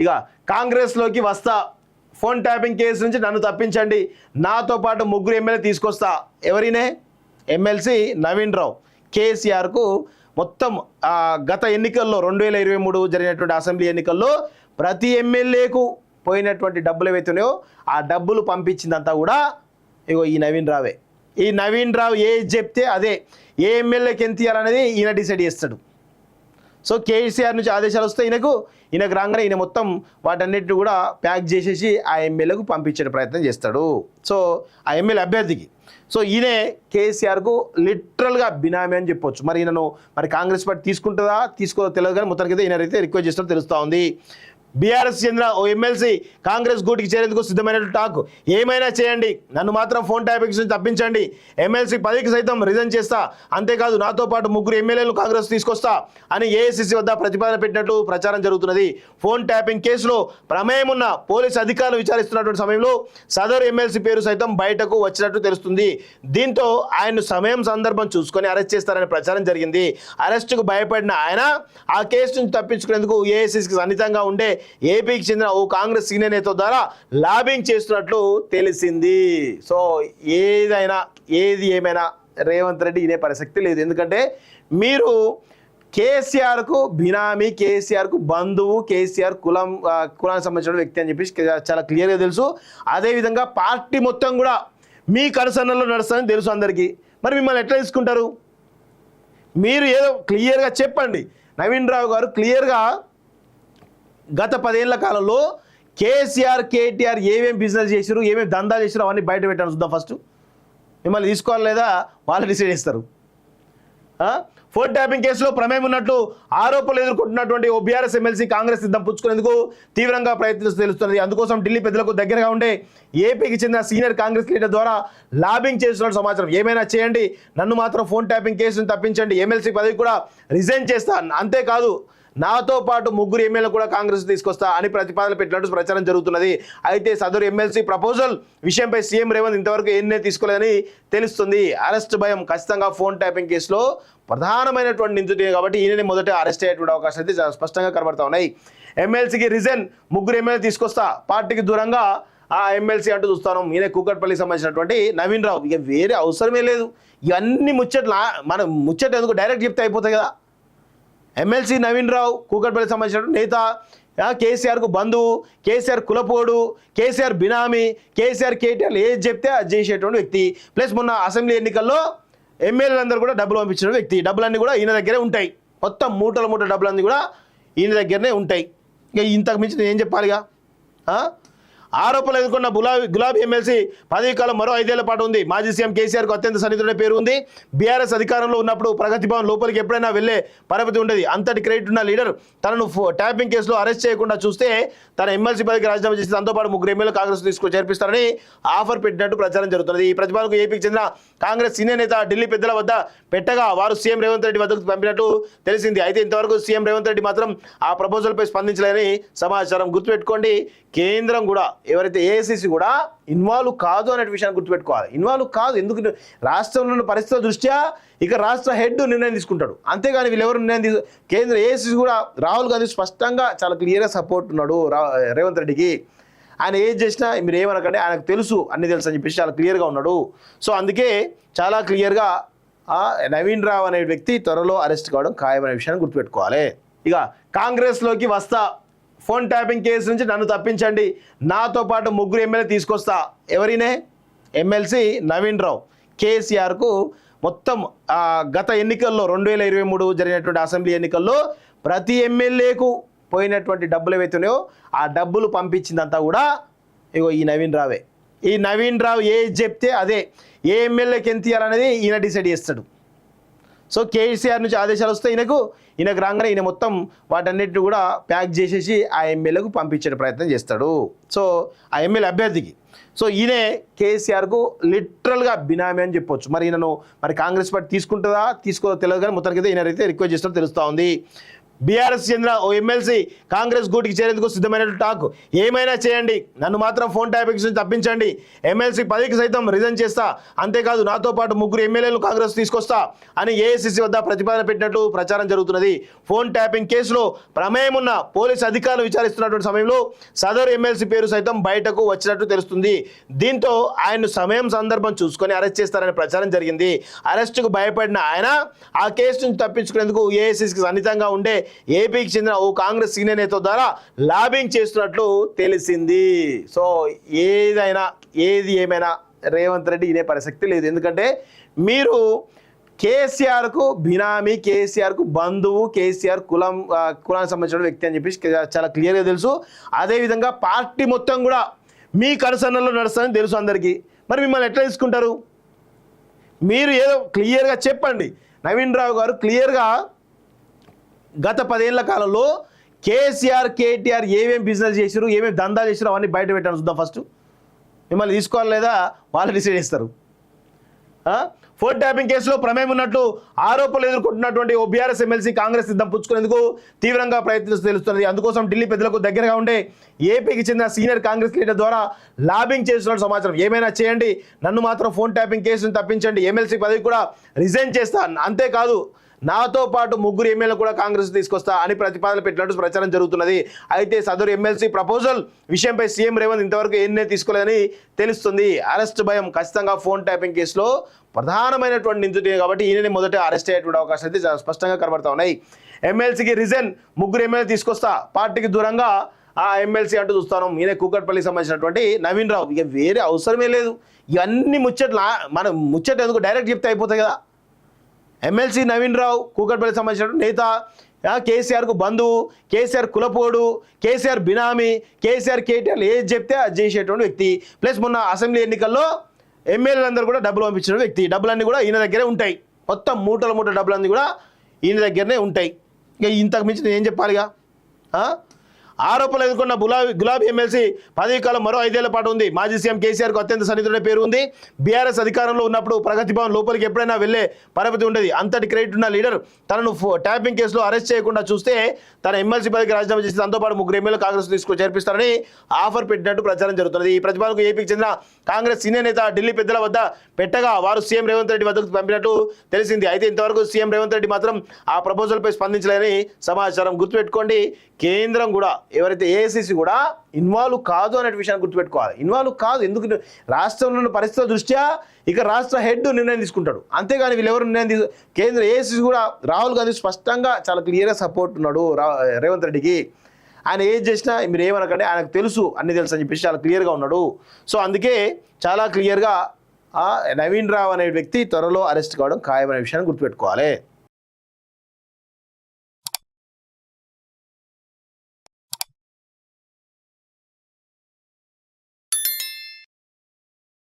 ఇక కాంగ్రెస్లోకి వస్తా, ఫోన్ ట్యాపింగ్ కేసు నుంచి నన్ను తప్పించండి, నాతో పాటు ముగ్గురు ఎమ్మెల్యే తీసుకొస్తా. ఎవరినే? ఎమ్మెల్సీ నవీన్ రావు. కేసీఆర్కు మొత్తం గత ఎన్నికల్లో 2023 జరిగినటువంటి అసెంబ్లీ ఎన్నికల్లో ప్రతి ఎమ్మెల్యేకు పోయినటువంటి డబ్బులు ఏవైతున్నాయో ఆ డబ్బులు పంపించిందంతా కూడా ఇగో ఈ నవీన్ రావే. ఈ నవీన్ రావు ఏది చెప్తే అదే, ఏ ఎమ్మెల్యేకి ఎంత ఇవ్వాలనేది ఈయన డిసైడ్ చేస్తాడు. సో కేసీఆర్ నుంచి ఆదేశాలు వస్తే ఈయనకు రాగానే ఈయన మొత్తం వాటన్నిటిని కూడా ప్యాక్ చేసేసి ఆ ఎమ్మెల్యేకు పంపించే ప్రయత్నం చేస్తాడు. సో ఆ ఎమ్మెల్యే అభ్యర్థికి. సో ఈయనే కేసీఆర్కు లిటరల్గా బినామీ అని చెప్పొచ్చు. మరి ఈయనను కాంగ్రెస్ పార్టీ తీసుకుంటుందా తీసుకోదో తెలియదు, కానీ మొత్తానికి ఈయనైతే రిక్వెస్ట్ చేస్తున్నట్టు తెలుస్తూ ఉంది. బీఆర్ఎస్ చెందిన ఓ ఎమ్మెల్సీ కాంగ్రెస్ గూటికి చేరేందుకు సిద్ధమైన టాక్. ఏమైనా చేయండి, నన్ను మాత్రం ఫోన్ ట్యాపింగ్ నుంచి తప్పించండి, ఎమ్మెల్సీ 10కి సైతం రిజైన్ చేస్తా, అంతేకాదు నాతో పాటు ముగ్గురు ఎమ్మెల్యేలు కాంగ్రెస్ తీసుకొస్తా అని ఏఐసిసి వద్ద ప్రతిపాదన పెట్టినట్టు ప్రచారం జరుగుతున్నది. ఫోన్ ట్యాపింగ్ కేసులో ప్రమేయం ఉన్న పోలీసు అధికారులు విచారిస్తున్నటువంటి సమయంలో సదరు ఎమ్మెల్సీ పేరు సైతం బయటకు వచ్చినట్టు తెలుస్తుంది. దీంతో ఆయన్ను సమయం సందర్భం చూసుకొని అరెస్ట్ చేస్తారనే ప్రచారం జరిగింది. అరెస్టుకు భయపడిన ఆయన ఆ కేసు నుంచి తప్పించుకునేందుకు ఏఐసిసికి సన్నిహితంగా ఉండే ఏపీకి చెందిన ఓ కాంగ్రెస్ సీనియర్ నేత ద్వారా లాబింగ్ చేస్తున్నట్లు తెలిసింది. సో ఏది ఏమైనా రేవంత్ రెడ్డి ఇనే పరిస్థితి లేదు. ఎందుకంటే మీరు కేసీఆర్కు బినామీ, కేసీఆర్కు బంధువు, కేసీఆర్ కులానికి సంబంధించిన వ్యక్తి అని చెప్పి చాలా క్లియర్గా తెలుసు. అదేవిధంగా పార్టీ మొత్తం కూడా మీ కనుసన్నల్లో నడుస్తుందని తెలుసు అందరికీ. మరి మిమ్మల్ని ఎట్లా తీసుకుంటారు? మీరు ఏదో క్లియర్గా చెప్పండి. నవీన్ రావు గారు క్లియర్గా గత 10 ఏళ్ల కాలంలో కేసీఆర్, కేటీఆర్ ఏమేమి బిజినెస్ చేశారు, ఏమేమి దందాలు చేశారు అవన్నీ బయట పెట్టాను చూద్దాం. ఫస్ట్ మిమ్మల్ని తీసుకోవాలి లేదా వాళ్ళు డిసైడ్ చేస్తారు. ఫోన్ ట్యాపింగ్ కేసులో ప్రమేయం ఉన్నట్లు ఆరోపణలు ఎదుర్కొంటున్నటువంటి ఓ బీఆర్ఎస్ ఎమ్మెల్సీ కాంగ్రెస్ సిద్ధం పుచ్చుకునేందుకు తీవ్రంగా ప్రయత్నిస్తూ తెలుస్తున్నది. అందుకోసం ఢిల్లీ పెద్దలకు దగ్గరగా ఉండే ఏపీకి చెందిన సీనియర్ కాంగ్రెస్ లీడర్ ద్వారా లాబింగ్ చేస్తున్నట్టు సమాచారం. ఏమైనా చేయండి, నన్ను మాత్రం ఫోన్ ట్యాపింగ్ కేసును తప్పించండి, ఎమ్మెల్సీ పదవి కూడా రిజైన్ చేస్తా, అంతేకాదు నాతో పాటు ముగ్గురు ఎమ్మెల్యేలు కూడా కాంగ్రెస్ తీసుకొస్తా అని ప్రతిపాదన పెట్టినట్టు ప్రచారం జరుగుతున్నది. అయితే సదరు ఎమ్మెల్సీ ప్రపోజల్ విషయంపై సీఎం రేవంత్ ఇంతవరకు ఏ నిర్ణయం తీసుకోలేదని తెలుస్తుంది. అరెస్ట్ భయం ఖచ్చితంగా ఫోన్ ట్యాపింగ్ కేసులో ప్రధానమైనటువంటి నిందితుడే కాబట్టి ఈయనని మొదట అరెస్ట్ అయ్యేటువంటి అవకాశాలు అయితే స్పష్టంగా కనబడతా ఉన్నాయి. ఎమ్మెల్సీకి రిజైన్, ముగ్గురు ఎమ్మెల్యే తీసుకొస్తా, పార్టీకి దూరంగా ఆ ఎమ్మెల్సీ అంటూ చూస్తాను. ఈయన కూకట్పల్లికి సంబంధించినటువంటి నవీన్ రావు. ఇక వేరే అవసరమే లేదు. ఇవన్నీ మన ముచ్చట ఎందుకు డైరెక్ట్ చెప్తే అయిపోతాయి కదా. ఎమ్మెల్సీ నవీన్ రావు కూకట్పల్లికి సంబంధించిన నేత, కేసీఆర్కు బంధువు, కేసీఆర్ కులపోడు, కేసీఆర్ బినామీ, కేసీఆర్ కేటీఆర్ ఏది చెప్తే అది చేసేటువంటి వ్యక్తి. ప్లస్ మొన్న అసెంబ్లీ ఎన్నికల్లో ఎమ్మెల్యేలందరూ కూడా డబ్బులు పంపించిన వ్యక్తి. డబ్బులన్నీ కూడా ఈయన దగ్గరే ఉంటాయి. మొత్తం మూటల డబ్బులన్నీ కూడా ఈయన దగ్గరనే ఉంటాయి. ఇక ఇంతకు మించి నేను ఏం చెప్పాలిగా. ఆరోపణలు ఎదుర్కొన్న గులాబీ ఎమ్మెల్సీ పదవి కాలం మరో 5 ఏళ్ల పాటు ఉంది. మాజీ సీఎం కేసీఆర్కు అత్యంత సన్నిహితుడే పేరు ఉంది. బీఆర్ఎస్ అధికారంలో ఉన్నప్పుడు ప్రగతి భవన్ లోపలికి ఎప్పుడైనా వెళ్లే పరపతి ఉండేది. అంతటి క్రెడిట్ ఉన్న లీడర్ తనను ట్యాపింగ్ కేసులో అరెస్ట్ చేయకుండా చూస్తే తన ఎమ్మెల్సీ పదవికి రాజీనామా చేసి తనతో పాటు ముగ్గురు ఎమ్మెల్యే కాంగ్రెస్ తీసుకు చేర్పిస్తారని ఆఫర్ పెట్టినట్టు ప్రచారం జరుగుతున్నది. ఈ ప్రతిపాదనకు ఏపీకి చెందిన కాంగ్రెస్ సీనియర్ నేత ఢిల్లీ పెద్దల వద్ద పెట్టగా వారు సీఎం రేవంత్ రెడ్డి వద్దకు పంపినట్టు తెలిసింది. అయితే ఇంతవరకు సీఎం రేవంత్ రెడ్డి మాత్రం ఆ ప్రపోజల్పై స్పందించలేని సమాచారం. గుర్తుపెట్టుకోండి, కేంద్రం కూడా ఎవరైతే ఏఐసిసి కూడా ఇన్వాల్వ్ కాదు అనే విషయాన్ని గుర్తుపెట్టుకోవాలి. ఇన్వాల్వ్ కాదు, ఎందుకు? రాష్ట్రంలో ఉన్న పరిస్థితుల దృష్ట్యా ఇక రాష్ట్ర హెడ్ నిర్ణయం తీసుకుంటాడు, అంతేగాని వీళ్ళెవరు నిర్ణయం కేంద్ర ఏఐసిసి కూడా రాహుల్ గాంధీ స్పష్టంగా చాలా క్లియర్గా సపోర్ట్ ఉన్నాడు రేవంత్ రెడ్డికి. ఆయన ఏది చేసినా మీరు ఏమనకండి, ఆయనకు తెలుసు, అన్ని తెలుసు అని చెప్పేసి చాలా క్లియర్గా ఉన్నాడు. సో అందుకే చాలా క్లియర్గా నవీన్ రావు అనే వ్యక్తి త్వరలో అరెస్ట్ కావడం ఖాయమనే విషయాన్ని గుర్తుపెట్టుకోవాలి. ఇక కాంగ్రెస్లోకి వస్తా, ఫోన్ ట్యాపింగ్ కేసు నుంచి నన్ను తప్పించండి, నాతో పాటు ముగ్గురు ఎమ్మెల్యే తీసుకొస్తా. ఎవరినే? ఎమ్మెల్సీ నవీన్ రావు. కేసీఆర్కు మొత్తం గత ఎన్నికల్లో 2023 జరిగినటువంటి అసెంబ్లీ ఎన్నికల్లో ప్రతి ఎమ్మెల్యేకు పోయినటువంటి డబ్బులు ఏవైతున్నాయో ఆ డబ్బులు పంపించిందంతా కూడా ఇగో ఈ నవీన్ రావే. ఈ నవీన్ రావు ఏది చెప్తే అదే, ఏ ఎమ్మెల్యేకి ఎంత ఇవ్వాలనేది ఈయన డిసైడ్ చేస్తాడు. సో కేసీఆర్ నుంచి ఆదేశాలు వస్తే ఈయనకు రాగానే ఈయన మొత్తం వాటన్నిటిని కూడా ప్యాక్ చేసేసి ఆ ఎమ్మెల్యేకు పంపించే ప్రయత్నం చేస్తాడు. సో ఆ ఎమ్మెల్యే అభ్యర్థికి. సో ఈయనే కేసీఆర్కు లిటరల్గా బినామీ అని చెప్పొచ్చు. మరి ఈయనను కాంగ్రెస్ పార్టీ తీసుకుంటుందా తీసుకోదో తెలియదు, కానీ మొత్తానికి ఈయనైతే రిక్వెస్ట్ చేస్తున్నట్టు తెలుస్తూ ఉంది. బీఆర్ఎస్ చెందిన ఓ ఎమ్మెల్సీ కాంగ్రెస్ గూటికి చేరేందుకు సిద్ధమైనట్లు టాక్. ఏమైనా చేయండి, నన్ను మాత్రం ఫోన్ ట్యాపింగ్స్ నుంచి తప్పించండి, ఎమ్మెల్సీ పదవికి సైతం రిజైన్ చేస్తా, అంతేకాదు నాతో పాటు 3 ఎమ్మెల్యేలు కాంగ్రెస్ తీసుకొస్తా అని ఏఐసిసి వద్ద ప్రతిపాదన పెట్టినట్టు ప్రచారం జరుగుతున్నది. ఫోన్ ట్యాపింగ్ కేసులో ప్రమేయం ఉన్న పోలీసు అధికారులు విచారిస్తున్నటువంటి సమయంలో సదరు ఎమ్మెల్సీ పేరు సైతం బయటకు వచ్చినట్టు తెలుస్తుంది. దీంతో ఆయన్ను సమయం సందర్భం చూసుకొని అరెస్ట్ చేస్తారనే ప్రచారం జరిగింది. అరెస్టుకు భయపడిన ఆయన ఆ కేసు నుంచి తప్పించుకునేందుకు ఏఐసిసికి సన్నిహితంగా ఉండే ఏపీకి చెందిన ఓ కాంగ్రెస్ సీనియర్ నేత ద్వారా లాబింగ్ చేస్తున్నట్లు తెలిసింది. సో ఏది ఏమైనా రేవంత్ రెడ్డి ఇనే పరిస్థితి లేదు. ఎందుకంటే మీరు కేసీఆర్కు బినామీ, కేసీఆర్కు బంధువు, కేసీఆర్ కులానికి సంబంధించిన వ్యక్తి అని చెప్పేసి చాలా క్లియర్గా తెలుసు. అదేవిధంగా పార్టీ మొత్తం కూడా మీ కనుసన్నల్లో నడుస్తుందని తెలుసు అందరికీ. మరి మిమ్మల్ని ఎట్లా తీసుకుంటారు? మీరు ఏదో క్లియర్గా చెప్పండి. నవీన్ రావు గారు క్లియర్గా గత 10 ఏళ్ల కాలంలో కేసీఆర్, కేటీఆర్ ఏమేమి బిజినెస్ చేశారు, ఏమేమి దందాలు చేశారు అవన్నీ బయట పెట్టాను చూద్దాం. ఫస్ట్ మిమ్మల్ని తీసుకోవాలి లేదా వాళ్ళు డిసైడ్ చేస్తారు. ఫోన్ ట్యాపింగ్ కేసులో ప్రమేయం ఉన్నట్లు ఆరోపణలు ఎదుర్కొంటున్నటువంటి ఓ బీఆర్ఎస్ ఎమ్మెల్సీ కాంగ్రెస్ సిద్ధం పుచ్చుకునేందుకు తీవ్రంగా ప్రయత్నిస్తూ తెలుస్తున్నది. అందుకోసం ఢిల్లీ పెద్దలకు దగ్గరగా ఉండే ఏపీకి చెందిన సీనియర్ కాంగ్రెస్ లీడర్ ద్వారా లాబింగ్ చేస్తున్న సమాచారం. ఏమైనా చేయండి, నన్ను మాత్రం ఫోన్ ట్యాపింగ్ కేసును తప్పించండి, ఎమ్మెల్సీ పదవి కూడా రిజైన్ చేస్తా, అంతేకాదు నాతో పాటు 3 ఎమ్మెల్యేలు కూడా కాంగ్రెస్ తీసుకొస్తా అని ప్రతిపాదన పెట్టినట్టు ప్రచారం జరుగుతున్నది. అయితే సదరు ఎమ్మెల్సీ ప్రపోజల్ విషయంపై సీఎం రేవంత్ ఇంతవరకు ఏనే తీసుకోలేదని తెలుస్తుంది. అరెస్ట్ భయం ఖచ్చితంగా ఫోన్ ట్యాపింగ్ కేసులో ప్రధానమైనటువంటి నిందితుడే కాబట్టి ఈయనని మొదట అరెస్ట్ అయ్యేటువంటి అవకాశం అయితే చాలా స్పష్టంగా కనబడతా ఉన్నాయి. ఎమ్మెల్సీకి రిజైన్, 3 ఎమ్మెల్యేలు తీసుకొస్తా, పార్టీకి దూరంగా ఆ ఎమ్మెల్సీ అంటూ చూస్తాను. ఈయన కూకట్పల్లికి సంబంధించినటువంటి నవీన్ రావు. ఇక వేరే అవసరమే లేదు. ఇవన్నీ మనం ముచ్చట్లు ఎందుకు డైరెక్ట్ చెప్తే అయిపోతాయి కదా. ఎమ్మెల్సీ నవీన్ రావు కూకట్పల్లికి సంబంధించిన నేత, కేసీఆర్కు బంధువు, కేసీఆర్ కులపోడు, కేసీఆర్ బినామీ, కేసీఆర్ కేటీఆర్ ఏది చెప్తే అది చేసేటువంటి వ్యక్తి. ప్లస్ మొన్న అసెంబ్లీ ఎన్నికల్లో ఎమ్మెల్యేలందరూ కూడా డబ్బులు పంపించిన వ్యక్తి. డబ్బులన్నీ కూడా ఈయన దగ్గరే ఉంటాయి. మొత్తం మూటల డబ్బులన్నీ కూడా ఈయన దగ్గరనే ఉంటాయి. ఇక ఇంతకు మించి నేను ఏం చెప్పాలిగా. ఆరోపణలు ఎదుర్కొన్న గులాబీ ఎమ్మెల్సీ పదవి కాలం మరో 5 ఏళ్ల పాటు ఉంది. మాజీ సీఎం కేసీఆర్కు అత్యంత సన్నిహితుడే పేరు ఉంది. బీఆర్ఎస్ అధికారంలో ఉన్నప్పుడు ప్రగతి భవన్ లోపలికి ఎప్పుడైనా వెళ్లే పరిమితి ఉండేది. అంతటి క్రెడిట్ ఉన్న లీడర్ తనను ట్యాపింగ్ కేసులో అరెస్ట్ చేయకుండా చూస్తే తన ఎమ్మెల్సీ పదవికి రాజీనామా చేసి తనతో పాటు 3 ఎమ్మెల్యేలు కాంగ్రెస్ తీసుకొని చేర్పిస్తారని ఆఫర్ పెట్టినట్టు ప్రచారం జరుగుతున్నది. ఈ ప్రతిపాదనకు ఏపీకి చెందిన కాంగ్రెస్ సీనియర్ నేత ఢిల్లీ పెద్దల వద్ద పెట్టగా వారు సీఎం రేవంత్ రెడ్డి వద్దకు పంపినట్టు తెలిసింది. అయితే ఇంతవరకు సీఎం రేవంత్ రెడ్డి మాత్రం ఆ ప్రపోజల్పై స్పందించలేదని సమాచారం. గుర్తుపెట్టుకోండి, కేంద్రం కూడా ఎవరైతే ఏఐసిసి కూడా ఇన్వాల్వ్ కాదు అనే విషయాన్ని గుర్తుపెట్టుకోవాలి. ఇన్వాల్వ్ కాదు. ఎందుకు? రాష్ట్రంలో ఉన్న పరిస్థితుల దృష్ట్యా ఇక రాష్ట్ర హెడ్ నిర్ణయం తీసుకుంటాడు. అంతేగాని వీళ్ళెవరు నిర్ణయం కేంద్ర ఏఐసిసి కూడా రాహుల్ గాంధీ స్పష్టంగా చాలా క్లియర్గా సపోర్ట్ ఉన్నాడు రేవంత్ రెడ్డికి. ఆయన ఏది చేసినా మీరు ఏమనకండి, ఆయనకు తెలుసు, అన్ని తెలుసు అని చెప్పేసి చాలా క్లియర్గా ఉన్నాడు. సో అందుకే చాలా క్లియర్గా నవీన్ రావు అనే వ్యక్తి త్వరలో అరెస్ట్ కావడం ఖాయమనే విషయాన్ని గుర్తుపెట్టుకోవాలి.